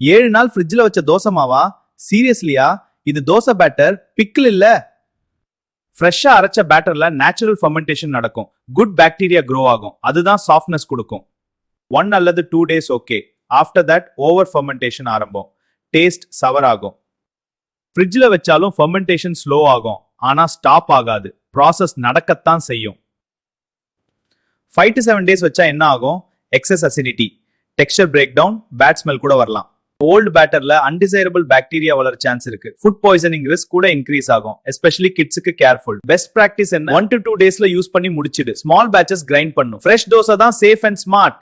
7 நாள் ஃப்ரிட்ஜ்ல வச்ச தோசை மாவா? சீரியஸ்லியா? இது தோசை பேட்டர், பிக்கிள் இல்ல. ஃப்ரெஷ்ஷா அரைச்ச பேட்டர்ல நேச்சுரல் ஃபெர்மெண்டேஷன் நடக்கும். குட் பாக்டீரியா க்ரோ ஆகும். அதுதான் சாஃப்ட்னஸ் கொடுக்கும். 1 அல்லது 2 days okay. After that over fermentation ஆரம்பம். டேஸ்ட் சவர் ஆகும். ஃப்ரிட்ஜ்ல வச்சாலும் ஃபெர்மெண்டேஷன் ஸ்லோ ஆகும். ஆனா ஸ்டாப் ஆகாது. ப்ராசஸ் நடக்கத்தான் செய்யும். 5 to 7 days வச்சா என்ன ஆகும்? Excess acidity, texture break down, bad smell கூட வரலாம். ஓல்ட் பேட்டர்ல undesirable பாக்டீரியா வளர சான்ஸ் இருக்கு. ஃபுட் பாய்சனிங் ரிஸ்க் கூட இன்க்ரீஸ் ஆகும். எஸ்பெஷலி கிட்ஸுக்கு கேர்ஃபுல். பெஸ்ட் பிராக்டிஸ் என்ன? 1 to 2 daysல யூஸ் பண்ணி முடிச்சிடு. ஸ்மால் பேச்சஸ் கிரைண்ட் பண்ணும். ஃப்ரெஷ் தோசை தான் சேஃப் அண்ட் ஸ்மார்ட்.